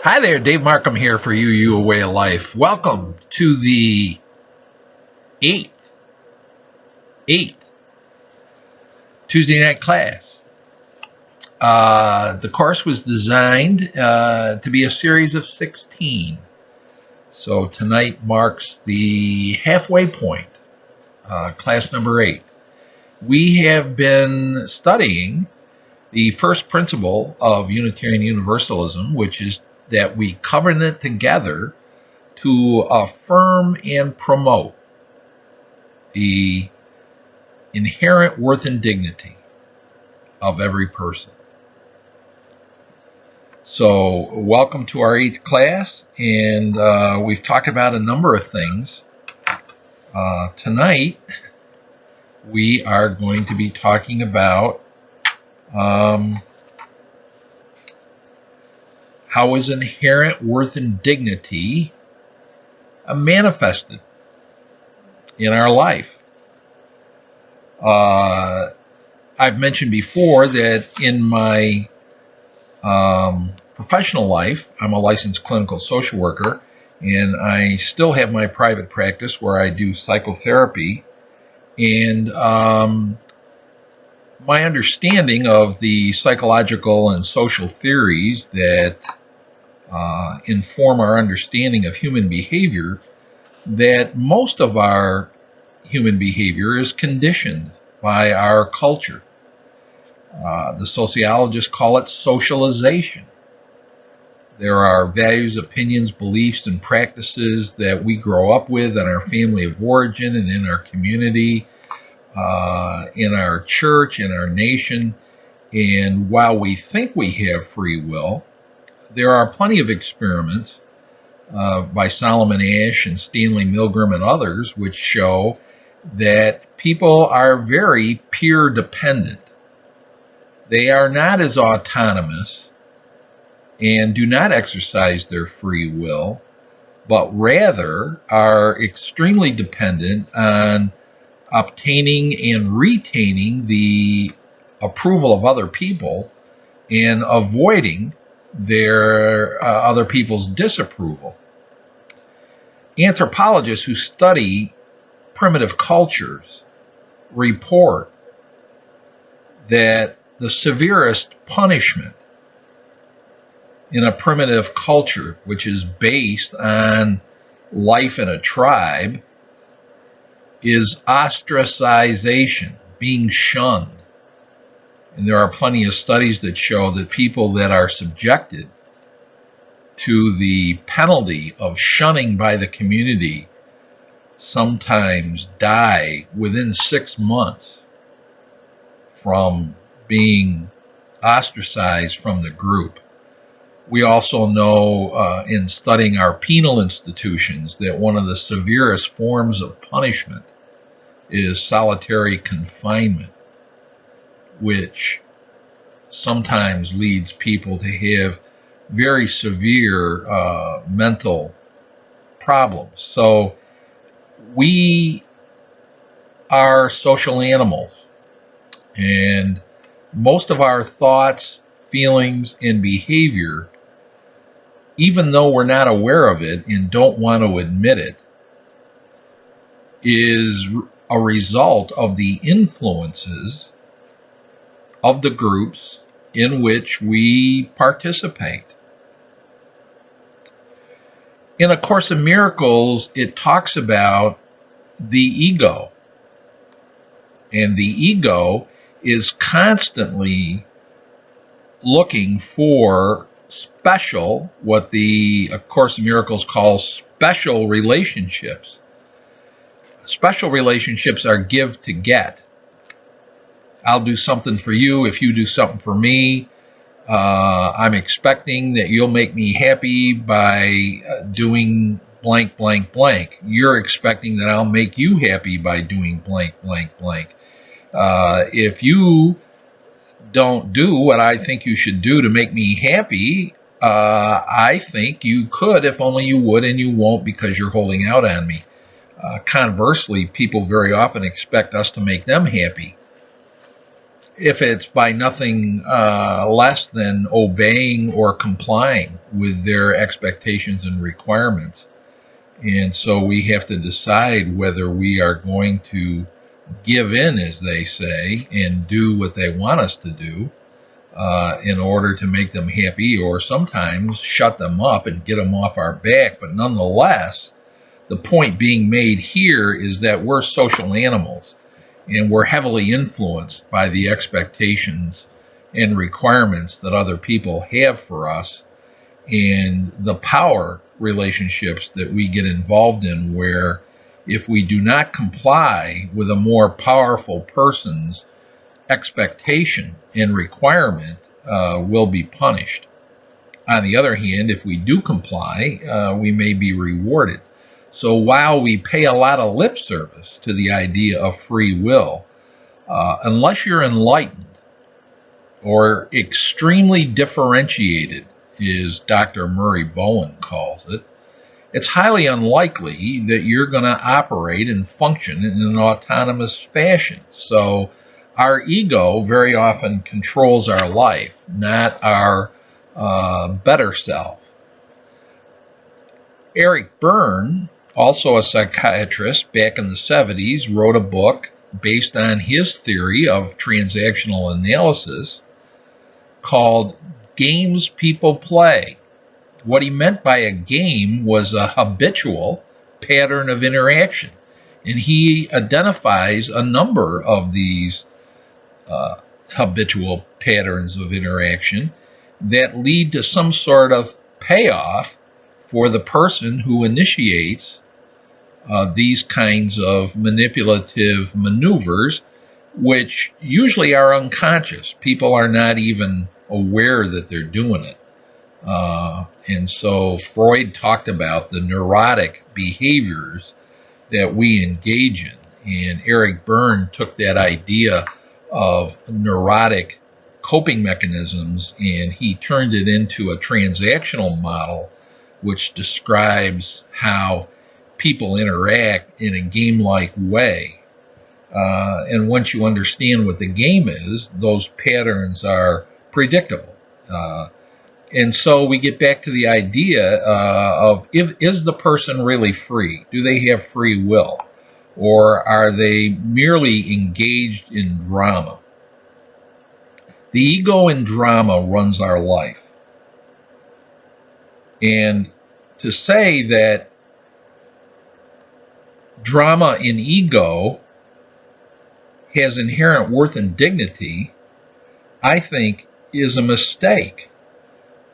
Hi there, Dave Markham here for You A Way of Life. Welcome to the eighth Tuesday night class. The course was designed to be a series of 16. So tonight marks the halfway point, class number 8. We have been studying the first principle of Unitarian Universalism, which is that we covenant together to affirm and promote the inherent worth and dignity of every person. So, welcome to our 8th class, and we've talked about a number of things. Tonight, we are going to be talking about how is inherent worth and dignity manifested in our life. I've mentioned before that in my professional life, I'm a licensed clinical social worker, and I still have my private practice where I do psychotherapy. And my understanding of the psychological and social theories that inform our understanding of human behavior, that most of our human behavior is conditioned by our culture. The sociologists call it socialization. There are values, opinions, beliefs, and practices that we grow up with in our family of origin and in our community, in our church, in our nation. And while we think we have free will, there are plenty of experiments by Solomon Asch and Stanley Milgram and others which show that people are very peer dependent. They are not as autonomous and do not exercise their free will, but rather are extremely dependent on obtaining and retaining the approval of other people and avoiding their other people's disapproval. Anthropologists who study primitive cultures report that the severest punishment in a primitive culture, which is based on life in a tribe, is ostracization, being shunned. And there are plenty of studies that show that people that are subjected to the penalty of shunning by the community sometimes die within 6 months from being ostracized from the group. We also know in studying our penal institutions that one of the severest forms of punishment is solitary confinement, which sometimes leads people to have very severe mental problems. So we are social animals, and most of our thoughts, feelings, and behavior, even though we're not aware of it and don't want to admit it, is a result of the influences of the groups in which we participate. In A Course in Miracles, it talks about the ego. And the ego is constantly looking for special, what the A Course in Miracles calls special relationships. Special relationships are give to get. I'll do something for you if you do something for me. I'm expecting that you'll make me happy by doing blank, blank, blank. You're expecting that I'll make you happy by doing blank, blank, blank. If you don't do what I think you should do to make me happy, I think you could if only you would, and you won't because you're holding out on me. Conversely, people very often expect us to make them happy. if it's by nothing less than obeying or complying with their expectations and requirements. And so we have to decide whether we are going to give in, as they say, and do what they want us to do in order to make them happy, or sometimes shut them up and get them off our back. But nonetheless, the point being made here is that we're social animals, and we're heavily influenced by the expectations and requirements that other people have for us, and the power relationships that we get involved in, where if we do not comply with a more powerful person's expectation and requirement, will be punished. On the other hand, if we do comply, we may be rewarded. So while we pay a lot of lip service to the idea of free will, unless you're enlightened or extremely differentiated, as Dr. Murray Bowen calls it, it's highly unlikely that you're going to operate and function in an autonomous fashion. So our ego very often controls our life, not our better self. Eric Berne, also a psychiatrist back in the 70s, wrote a book based on his theory of transactional analysis called Games People Play. What he meant by a game was a habitual pattern of interaction. And he identifies a number of these habitual patterns of interaction that lead to some sort of payoff for the person who initiates these kinds of manipulative maneuvers, which usually are unconscious. People are not even aware that they're doing it. And so Freud talked about the neurotic behaviors that we engage in. And Eric Berne took that idea of neurotic coping mechanisms and he turned it into a transactional model which describes how people interact in a game-like way. And once you understand what the game is, those patterns are predictable. And so we get back to the idea of, is the person really free? Do they have free will? Or are they merely engaged in drama? The ego in drama runs our life. And to say that drama in ego has inherent worth and dignity, I think, is a mistake.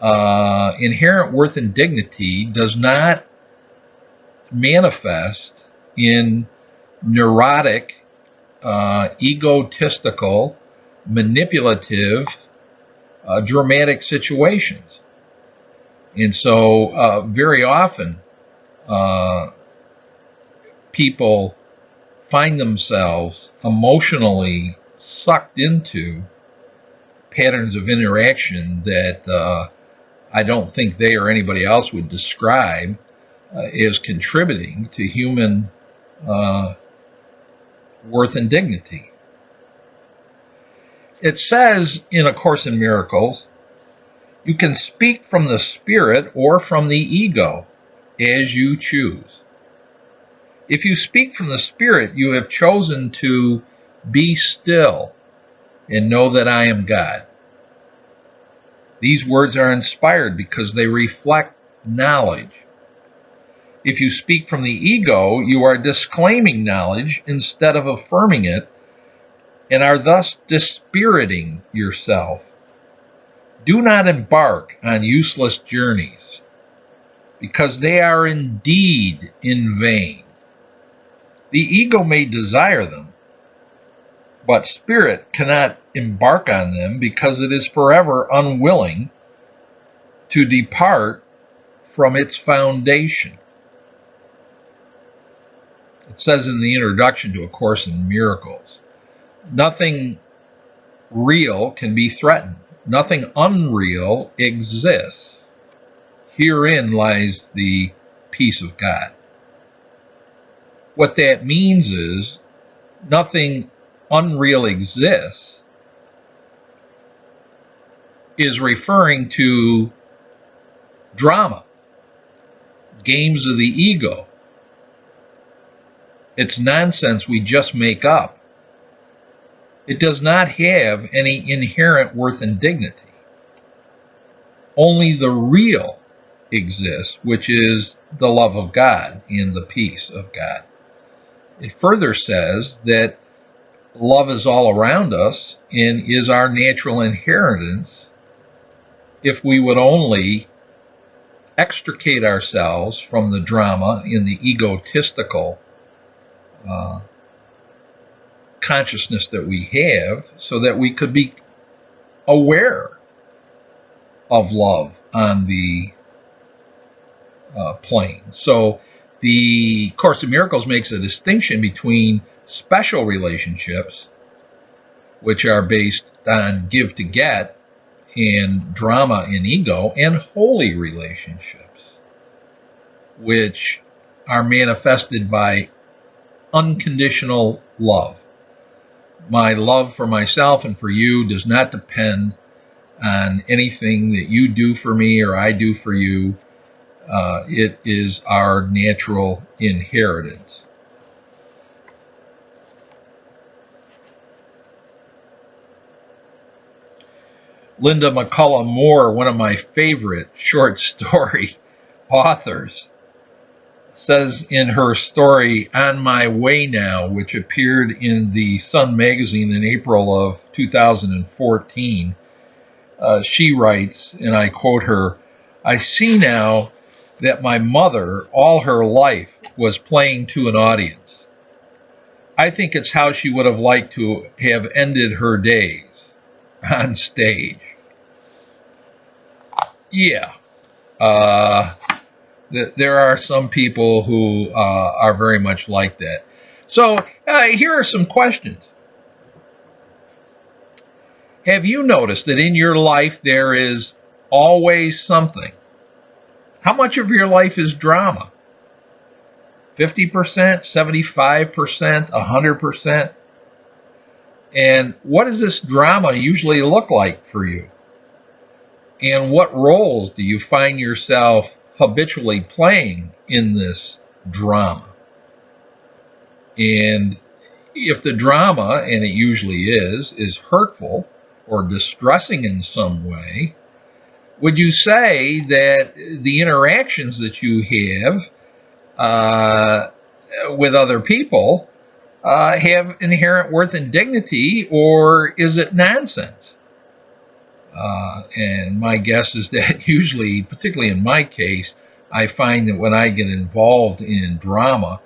Inherent worth and dignity does not manifest in neurotic, egotistical, manipulative, dramatic situations. And so very often people find themselves emotionally sucked into patterns of interaction that I don't think they or anybody else would describe as contributing to human worth and dignity. It says in A Course in Miracles, you can speak from the spirit or from the ego as you choose. If you speak from the spirit, you have chosen to be still and know that I am God. These words are inspired because they reflect knowledge. If you speak from the ego, you are disclaiming knowledge instead of affirming it and are thus dispiriting yourself. Do not embark on useless journeys, because they are indeed in vain. The ego may desire them, but spirit cannot embark on them because it is forever unwilling to depart from its foundation. It says in the introduction to A Course in Miracles, nothing real can be threatened. Nothing unreal exists. Herein lies the peace of God. What that means is nothing unreal exists is referring to drama, games of the ego. It's nonsense we just make up. It does not have any inherent worth and dignity. Only the real exists, which is the love of God and the peace of God. It further says that love is all around us and is our natural inheritance if we would only extricate ourselves from the drama in the egotistical consciousness that we have, so that we could be aware of love on the plane. So the Course in Miracles makes a distinction between special relationships, which are based on give to get and drama and ego, and holy relationships, which are manifested by unconditional love. My love for myself and for you does not depend on anything that you do for me or I do for you. It is our natural inheritance. Linda McCullough Moore, one of my favorite short story authors, says in her story On My Way Now, which appeared in the Sun magazine in April of 2014, she writes, and I quote her, "I see now that my mother, all her life, was playing to an audience. I think it's how she would have liked to have ended her days, on stage." Yeah. There are some people who are very much like that. So here are some questions. Have you noticed that in your life there is always something? How much of your life is drama? 50%, 75%, 100%? And what does this drama usually look like for you? And what roles do you find yourself habitually playing in this drama? And if the drama, and it usually is hurtful or distressing in some way, would you say that the interactions that you have with other people have inherent worth and dignity, or is it nonsense? And my guess is that usually, particularly in my case, I find that when I get involved in drama,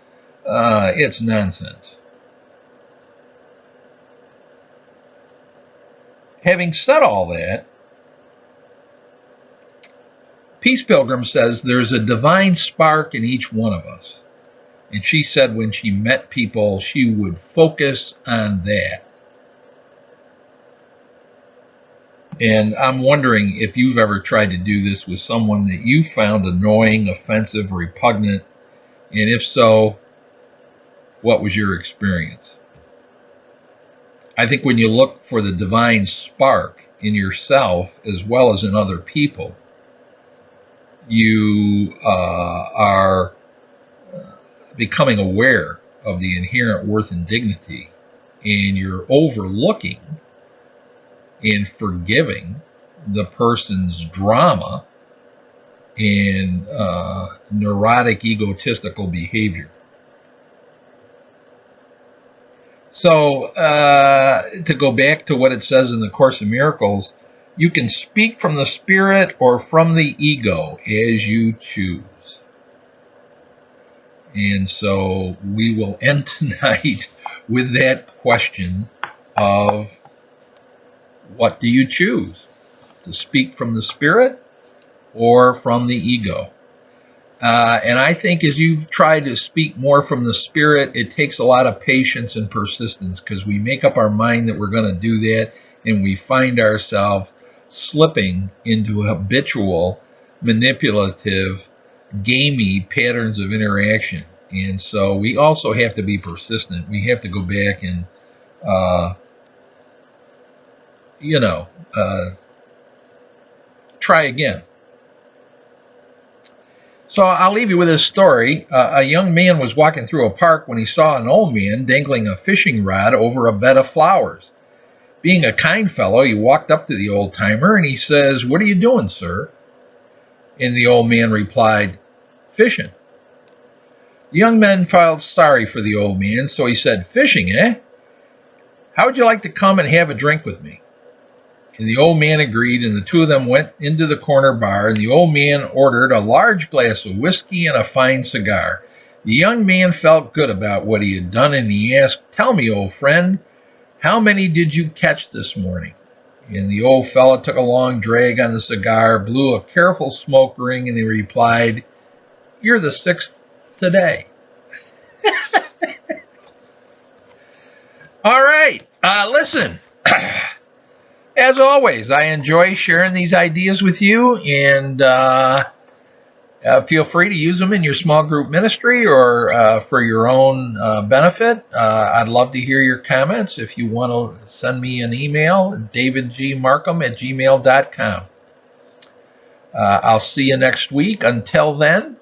it's nonsense. Having said all that, Peace Pilgrim says there's a divine spark in each one of us. And she said when she met people, she would focus on that. And I'm wondering if you've ever tried to do this with someone that you found annoying, offensive, repugnant, and if so, what was your experience? I think when you look for the divine spark in yourself as well as in other people, you are becoming aware of the inherent worth and dignity, and you're overlooking and forgiving the person's drama and neurotic, egotistical behavior. So, to go back to what it says in the Course in Miracles, you can speak from the spirit or from the ego as you choose. And so we will end tonight with that question of, what do you choose? To speak from the spirit or from the ego? And I think as you try to speak more from the spirit, it takes a lot of patience and persistence, because we make up our mind that we're going to do that, and we find ourselves slipping into habitual, manipulative, gamey patterns of interaction. And so we also have to be persistent. We have to go back and, try again. So I'll leave you with this story. A young man was walking through a park when he saw an old man dangling a fishing rod over a bed of flowers. Being a kind fellow, he walked up to the old-timer and he says, "What are you doing, sir?" And the old man replied, "Fishing." The young man felt sorry for the old man, so he said, "Fishing, eh? How would you like to come and have a drink with me?" And the old man agreed, and the two of them went into the corner bar, and the old man ordered a large glass of whiskey and a fine cigar. The young man felt good about what he had done, and he asked, "Tell me, old friend, how many did you catch this morning?" And the old fellow took a long drag on the cigar, blew a careful smoke ring, and he replied, "You're the sixth today." All right, listen. As always, I enjoy sharing these ideas with you, and feel free to use them in your small group ministry or for your own benefit. I'd love to hear your comments. If you want to send me an email, davidgmarkham@gmail.com. I'll see you next week. Until then,